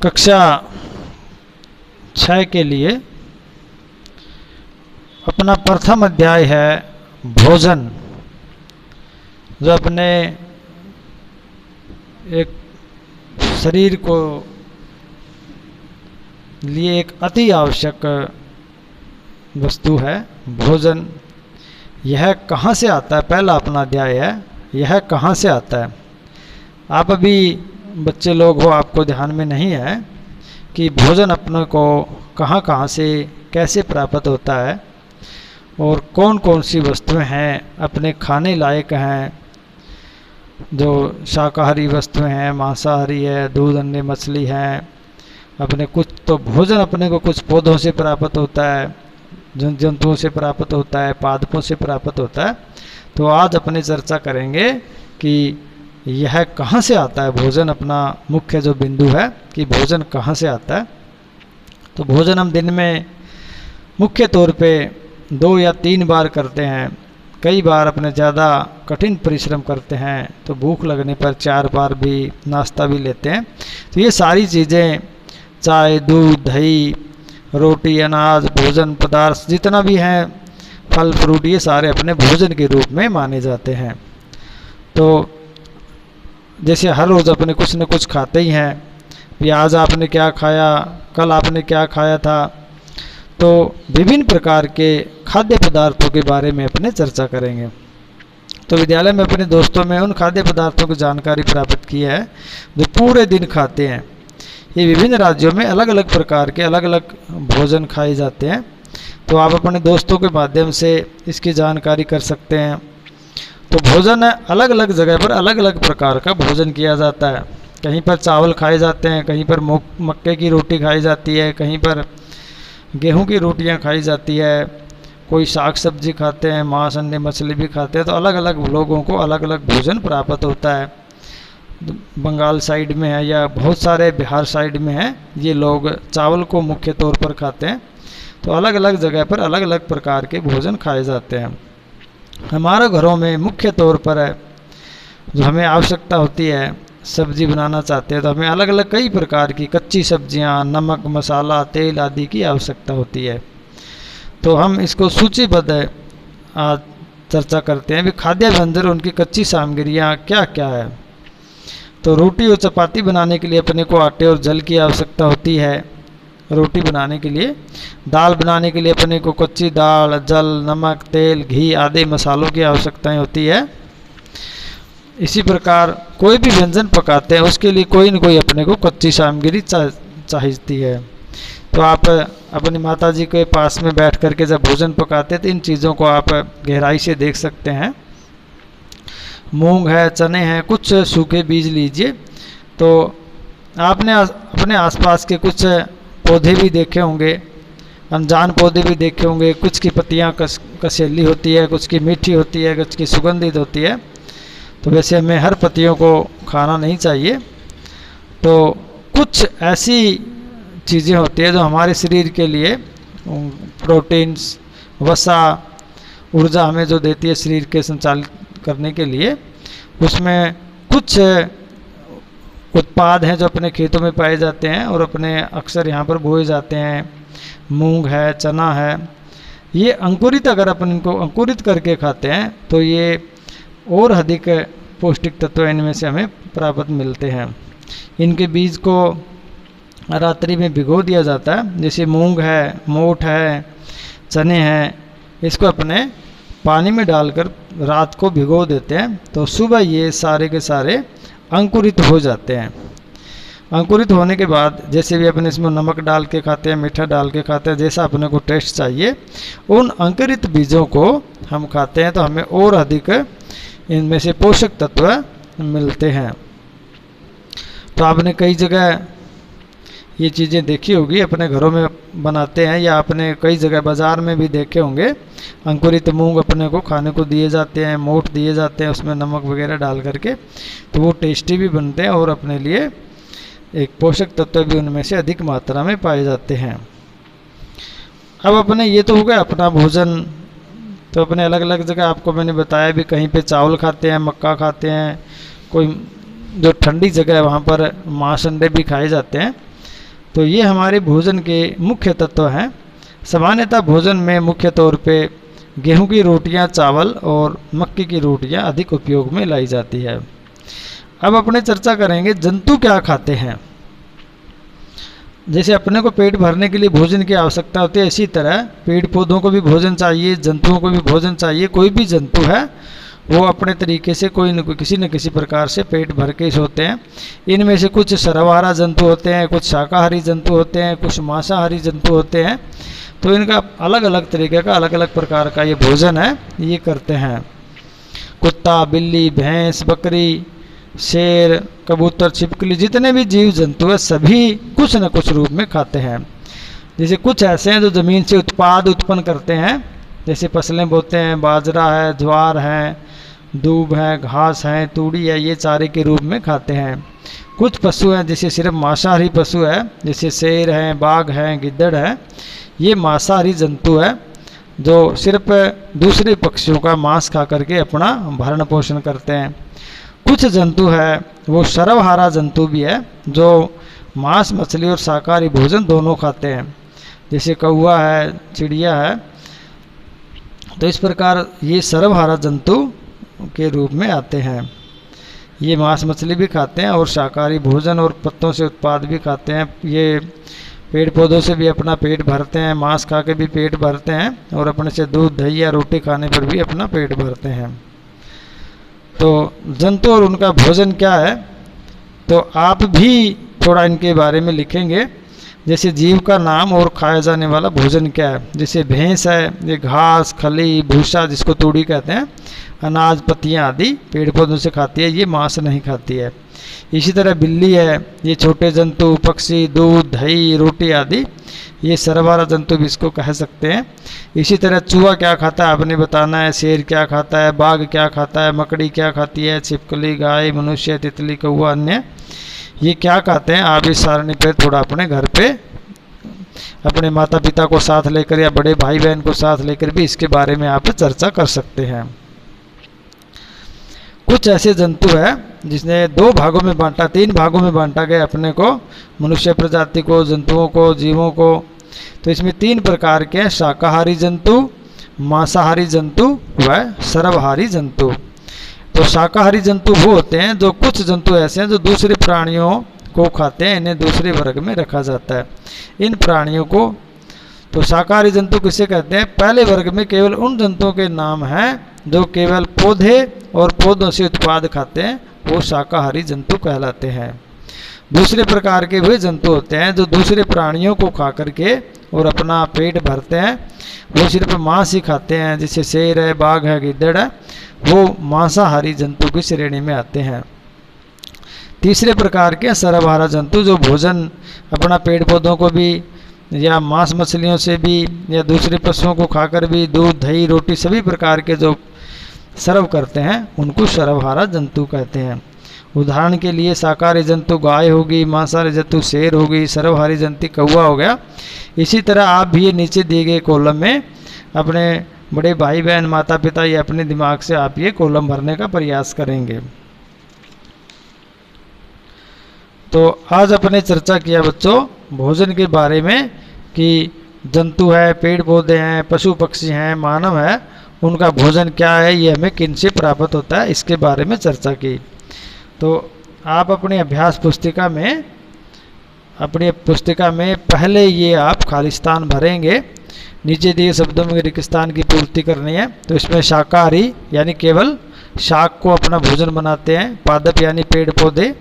कक्षा 6 के लिए अपना प्रथम अध्याय है भोजन, जो अपने एक शरीर को लिए एक अति आवश्यक वस्तु है भोजन। यह कहाँ से आता है, पहला अपना अध्याय है, यह कहाँ से आता है। आप अभी बच्चे लोग हो, आपको ध्यान में नहीं है कि भोजन अपने को कहाँ कहाँ से कैसे प्राप्त होता है और कौन कौन सी वस्तुएं हैं अपने खाने लायक हैं, जो शाकाहारी वस्तुएं हैं, मांसाहारी है, दूध अंडे मछली हैं। अपने कुछ तो भोजन अपने को कुछ पौधों से प्राप्त होता है, जंतुओं से प्राप्त होता है, पादपों से प्राप्त होता है। तो आज अपने चर्चा करेंगे कि यह कहाँ से आता है भोजन। अपना मुख्य जो बिंदु है कि भोजन कहाँ से आता है। तो भोजन हम दिन में मुख्य तौर पे 2 या 3 बार करते हैं। कई बार अपने ज़्यादा कठिन परिश्रम करते हैं तो भूख लगने पर 4 बार भी नाश्ता भी लेते हैं। तो ये सारी चीज़ें, चाय, दूध, दही, रोटी, अनाज, भोजन पदार्थ जितना भी हैं, फल फ्रूट, ये सारे अपने भोजन के रूप में माने जाते हैं। तो जैसे हर रोज़ अपने कुछ न कुछ खाते ही हैं, कि आज आपने क्या खाया, कल आपने क्या खाया था। तो विभिन्न प्रकार के खाद्य पदार्थों के बारे में अपने चर्चा करेंगे। तो विद्यालय में अपने दोस्तों में उन खाद्य पदार्थों की जानकारी प्राप्त की है जो पूरे दिन खाते हैं। ये विभिन्न राज्यों में अलग अलग प्रकार के अलग अलग भोजन खाए जाते हैं। तो आप अपने दोस्तों के माध्यम से इसकी जानकारी कर सकते हैं। तो भोजन अलग अलग जगह पर अलग अलग प्रकार का भोजन किया जाता है। कहीं पर चावल खाए जाते हैं, कहीं पर मक्के की रोटी खाई जाती है, कहीं पर गेहूं की रोटियां खाई जाती है, कोई साग सब्जी खाते हैं, मांस अंडे मछली भी खाते हैं। तो अलग अलग लोगों को अलग अलग भोजन प्राप्त होता है। बंगाल साइड में है या बहुत सारे बिहार साइड में है, ये लोग चावल को मुख्य तौर पर खाते हैं। तो अलग अलग जगह पर अलग अलग प्रकार के भोजन खाए जाते हैं। हमारे घरों में मुख्य तौर पर है जो हमें आवश्यकता होती है, सब्जी बनाना चाहते हैं तो हमें अलग अलग कई प्रकार की कच्ची सब्जियां, नमक, मसाला, तेल आदि की आवश्यकता होती है। तो हम इसको सूचीबद्ध आज चर्चा करते हैं भी खाद्य व्यंजन, उनकी कच्ची सामग्रियां क्या क्या है। तो रोटी और चपाती बनाने के लिए अपने को आटे और जल की आवश्यकता होती है। रोटी बनाने के लिए, दाल बनाने के लिए अपने को कच्ची दाल, जल, नमक, तेल, घी आदि मसालों की आवश्यकताएं होती है। इसी प्रकार कोई भी व्यंजन पकाते हैं उसके लिए कोई न कोई अपने को कच्ची सामग्री चाहिए है। तो आप अपनी माता जी के पास में बैठ करके जब भोजन पकाते हैं तो इन चीज़ों को आप गहराई से देख सकते हैं। मूंग है, चने हैं, कुछ सूखे बीज लीजिए। तो आपने अपने आसपास के कुछ पौधे भी देखे होंगे, अनजान पौधे भी देखे होंगे। कुछ की पत्तियां कसेली होती है, कुछ की मीठी होती है, कुछ की सुगंधित होती है। तो वैसे हमें हर पत्तियों को खाना नहीं चाहिए। तो कुछ ऐसी चीज़ें होती है जो हमारे शरीर के लिए प्रोटीन्स, वसा, ऊर्जा हमें जो देती है शरीर के संचालित करने के लिए, उसमें कुछ उत्पाद हैं जो अपने खेतों में पाए जाते हैं और अपने अक्सर यहाँ पर बोए जाते हैं। मूंग है, चना है, ये अंकुरित, अगर अपन इनको अंकुरित करके खाते हैं तो ये और अधिक पौष्टिक तत्व इनमें से हमें प्राप्त मिलते हैं। इनके बीज को रात्रि में भिगो दिया जाता है। जैसे मूंग है, मोठ है, चने हैं, इसको अपने पानी में डालकर रात को भिगो देते हैं। तो सुबह ये सारे के सारे अंकुरित हो जाते हैं। अंकुरित होने के बाद जैसे भी अपने इसमें नमक डाल के खाते हैं, मीठा डाल के खाते हैं, जैसा अपने को टेस्ट चाहिए, उन अंकुरित बीजों को हम खाते हैं तो हमें और अधिक इनमें से पोषक तत्व मिलते हैं। तो आपने कई जगह ये चीज़ें देखी होगी, अपने घरों में बनाते हैं या अपने कई जगह बाज़ार में भी देखे होंगे। अंकुरित मूंग अपने को खाने को दिए जाते हैं, मोठ दिए जाते हैं, उसमें नमक वगैरह डाल करके, तो वो टेस्टी भी बनते हैं और अपने लिए एक पोषक तत्व भी उनमें से अधिक मात्रा में पाए जाते हैं। अब अपने ये तो हो गया अपना भोजन। तो अपने अलग अलग जगह आपको मैंने बताया भी, कहीं पे चावल खाते हैं, मक्का खाते हैं, कोई जो ठंडी जगह है वहाँ पर मांस अंडे भी खाए जाते हैं। तो ये हमारे भोजन के मुख्य तत्व हैं। सामान्यतः भोजन में मुख्य तौर पे गेहूं की रोटियां, चावल और मक्की की रोटियां अधिक उपयोग में लाई जाती है। अब अपने चर्चा करेंगे जंतु क्या खाते हैं। जैसे अपने को पेट भरने के लिए भोजन की आवश्यकता होती है, इसी तरह पेड़ पौधों को भी भोजन चाहिए, जंतुओं को भी भोजन चाहिए। कोई भी जंतु है वो अपने तरीके से कोई न कोई किसी न किसी प्रकार से पेट भर के सोते हैं। इनमें से कुछ सर्वहारा जंतु होते हैं, कुछ शाकाहारी जंतु होते हैं, कुछ मांसाहारी जंतु होते हैं। तो इनका अलग अलग तरीके का, अलग अलग प्रकार का ये भोजन है, ये करते हैं। कुत्ता, बिल्ली, भैंस, बकरी, शेर, कबूतर, छिपकली, जितने भी जीव जंतु है सभी कुछ न कुछ रूप में खाते हैं। जैसे कुछ ऐसे हैं जो ज़मीन से उत्पाद उत्पन्न करते हैं, जैसे फसलें बोते हैं, बाजरा है, ज्वार है, दूब है, घास है, तूड़ी है, ये चारे के रूप में खाते हैं। कुछ पशु हैं जैसे सिर्फ मांसाहारी पशु है, जैसे शेर हैं, बाघ हैं, गिद्दड़ है, ये मांसाहारी जंतु है जो सिर्फ दूसरे पक्षियों का मांस खा करके अपना भरण पोषण करते हैं। कुछ जंतु है वो सर्वहारा जंतु भी है जो मांस, मछली और शाकाहारी भोजन दोनों खाते हैं, जैसे कौवा है, चिड़िया है। तो इस प्रकार ये सर्वहारा जंतु के रूप में आते हैं। ये मांस मछली भी खाते हैं और शाकाहारी भोजन और पत्तों से उत्पाद भी खाते हैं। ये पेड़ पौधों से भी अपना पेट भरते हैं, मांस खा के भी पेट भरते हैं और अपने से दूध, दही या रोटी खाने पर भी अपना पेट भरते हैं। तो जंतु और उनका भोजन क्या है, तो आप भी थोड़ा इनके बारे में लिखेंगे। जैसे जीव का नाम और खाया जाने वाला भोजन क्या है। जैसे भैंस है, ये घास, खली, भूसा जिसको तूड़ी कहते हैं, अनाज, पत्तियां आदि पेड़ पौधों से खाती है, ये मांस नहीं खाती है। इसी तरह बिल्ली है, ये छोटे जंतु, पक्षी, दूध, दही, रोटी आदि ये सर्वहारा जंतु भी इसको कह सकते हैं। इसी तरह चूहा क्या खाता है आपने बताना है, शेर क्या खाता है, बाघ क्या खाता है, मकड़ी क्या खाती है, छिपकली, गाय, मनुष्य, तितली, कौवा, अन्य ये क्या खाते हैं। आप इस सारणी पे थोड़ा अपने घर पे अपने माता पिता को साथ लेकर या बड़े भाई बहन को साथ लेकर भी इसके बारे में आप चर्चा कर सकते हैं। कुछ ऐसे जंतु है जिसने 2 भागों में बांटा, 3 भागों में बांटा गया अपने को, मनुष्य प्रजाति को, जंतुओं को, जीवों को। तो इसमें 3 प्रकार के हैं, शाकाहारी जंतु, मांसाहारी जंतु व सर्वहारी जंतु। तो शाकाहारी जंतु वो होते हैं जो, कुछ जंतु ऐसे हैं जो दूसरे प्राणियों को खाते हैं, इन्हें दूसरे वर्ग में रखा जाता है। इन प्राणियों को तो शाकाहारी जंतु किसे कहते हैं। पहले वर्ग में केवल उन जंतुओं के नाम हैं जो केवल पौधे और पौधों से उत्पाद खाते हैं, वो शाकाहारी जंतु कहलाते हैं। दूसरे प्रकार के वे जंतु होते हैं जो दूसरे प्राणियों को खा करके और अपना पेट भरते हैं, वो सिर्फ मांस ही खाते हैं, जैसे शेर है, बाघ है, गिद्दड़ है, वो मांसाहारी जंतु की श्रेणी में आते हैं। तीसरे प्रकार के सर्वहारा जंतु जो भोजन अपना पेड़ पौधों को भी या मांस मछलियों से भी या दूसरे पशुओं को खाकर भी दूध, दही, रोटी सभी प्रकार के जो सर्व करते हैं उनको सर्वहारा जंतु कहते हैं। उदाहरण के लिए शाकाहारी जंतु गाय होगी, मांसाहारी जंतु शेर होगी, सर्वहारी जंतु कौवा हो गया। इसी तरह आप भी ये नीचे दिए गए कॉलम में अपने बड़े भाई बहन, माता पिता या अपने दिमाग से आप ये कॉलम भरने का प्रयास करेंगे। तो आज अपने चर्चा किया बच्चों भोजन के बारे में कि जंतु है, पेड़ पौधे हैं, पशु पक्षी हैं, मानव है, उनका भोजन क्या है, ये हमें किन से प्राप्त होता है, इसके बारे में चर्चा की। तो आप अपनी अभ्यास पुस्तिका में पहले ये आप खालिस्तान भरेंगे। नीचे दिए शब्दों में रिक्तस्थान की पूर्ति करनी है। तो इसमें शाकाहारी यानी केवल शाक को अपना भोजन बनाते हैं, पादप यानी पेड़ पौधे,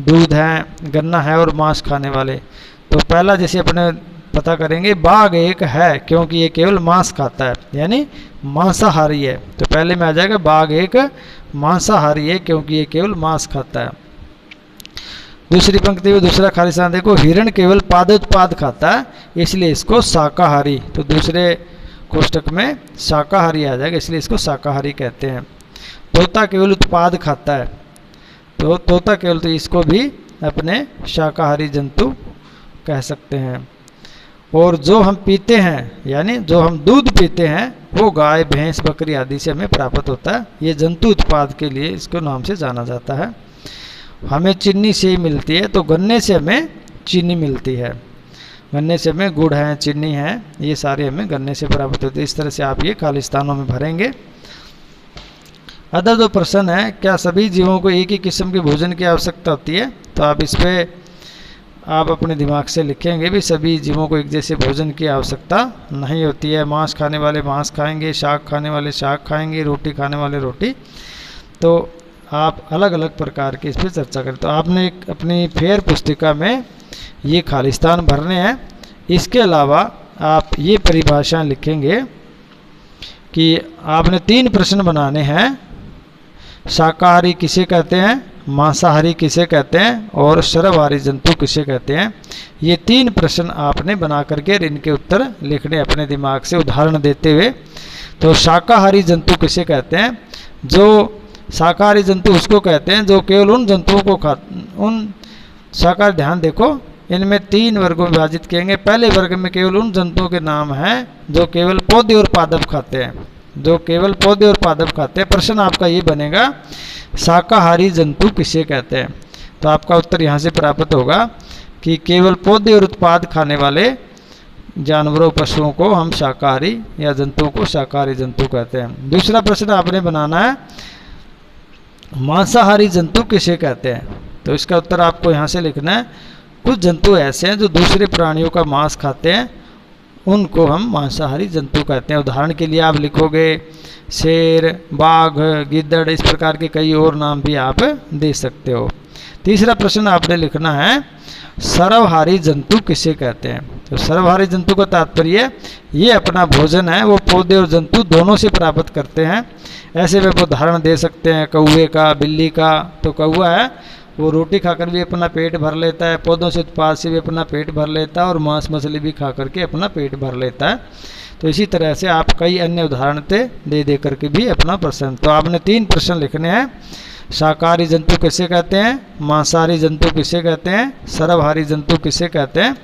दूध है, गन्ना है और मांस खाने वाले। तो पहला जैसे अपने पता करेंगे, बाघ एक है क्योंकि ये केवल मांस खाता है यानी मांसाहारी है। तो पहले में आ जाएगा बाघ एक मांसाहारी है क्योंकि ये केवल मांस खाता है। दूसरी पंक्ति में दूसरा खालिस्तान देखो, हिरण केवल पादोत्पाद खाता है इसलिए इसको शाकाहारी। तो दूसरे कोष्टक में शाकाहारी आ जाएगा इसलिए इसको शाकाहारी कहते हैं। तोता केवल उत्पाद खाता है तो तोता केवल, तो इसको भी अपने शाकाहारी जंतु कह सकते हैं। और जो हम पीते हैं यानी जो हम दूध पीते हैं वो गाय, भैंस, बकरी आदि से हमें प्राप्त होता है। ये जंतु उत्पाद के लिए इसको नाम से जाना जाता है। हमें चीनी से मिलती है तो गन्ने से हमें चीनी मिलती है। गन्ने से हमें गुड़ है, चीनी है, ये सारे हमें गन्ने से प्राप्त होते हैं। इस तरह से आप ये खाली स्थानों में भरेंगे। अदर जो प्रश्न है, क्या सभी जीवों को एक ही किस्म के भोजन की आवश्यकता होती है? तो आप इस पर आप अपने दिमाग से लिखेंगे भी सभी जीवों को एक जैसे भोजन की आवश्यकता नहीं होती है। मांस खाने वाले मांस खाएंगे, शाक खाने वाले शाक खाएंगे, रोटी खाने वाले रोटी। तो आप अलग अलग प्रकार की इस पर चर्चा करें। तो आपने एक अपनी फेयर पुस्तिका में ये खालिस्तान भरने हैं। इसके अलावा आप ये परिभाषा लिखेंगे कि आपने 3 प्रश्न बनाने हैं। शाकाहारी किसे कहते हैं, मांसाहारी किसे कहते हैं और सर्वहारी जंतु किसे कहते हैं। ये 3 प्रश्न आपने बना करके इनके उत्तर लिखने अपने दिमाग से उदाहरण देते हुए। तो शाकाहारी जंतु किसे कहते हैं? जो शाकाहारी जंतु उसको कहते हैं जो केवल उन जंतुओं को उन शाकाहारी, ध्यान देखो, इनमें 3 वर्गों में विभाजित किएंगे। पहले वर्ग में केवल उन जंतुओं के नाम हैं जो केवल पौधे और पादप खाते हैं, जो केवल पौधे और पादप खाते हैं। प्रश्न आपका ये बनेगा, शाकाहारी जंतु किसे कहते हैं? तो आपका उत्तर यहाँ से प्राप्त होगा कि केवल पौधे और उत्पाद खाने वाले जानवरों पशुओं को हम शाकाहारी या जंतुओं को शाकाहारी जंतु कहते हैं। दूसरा प्रश्न आपने बनाना है, मांसाहारी जंतु किसे कहते हैं? तो इसका उत्तर आपको यहाँ से लिखना है, कुछ जंतु ऐसे हैं जो दूसरे प्राणियों का मांस खाते हैं, उनको हम मांसाहारी जंतु कहते हैं। उदाहरण के लिए आप लिखोगे शेर, बाघ, गिद्दड़, इस प्रकार के कई और नाम भी आप दे सकते हो। तीसरा प्रश्न आपने लिखना है, सर्वहारी जंतु किसे कहते हैं? तो सर्वहारी जंतु का तात्पर्य ये अपना भोजन है वो पौधे और जंतु दोनों से प्राप्त करते हैं। ऐसे में उदाहरण दे सकते हैं कौवे का, बिल्ली का। तो कौवा है वो रोटी खाकर भी अपना पेट भर लेता है, पौधों से उत्पाद से भी अपना पेट भर लेता है और मांस मछली भी खा करके अपना पेट भर लेता है। तो इसी तरह से आप कई अन्य उदाहरण दे करके भी अपना प्रश्न। तो आपने 3 प्रश्न लिखने हैं, शाकाहारी जंतु किसे कहते हैं, मांसाहारी जंतु किसे कहते हैं, सर्वहारी जंतु किसे कहते हैं,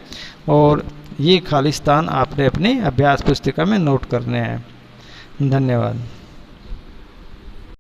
और ये खालिस्तान आपने अपनी अभ्यास पुस्तिका में नोट करने हैं। धन्यवाद।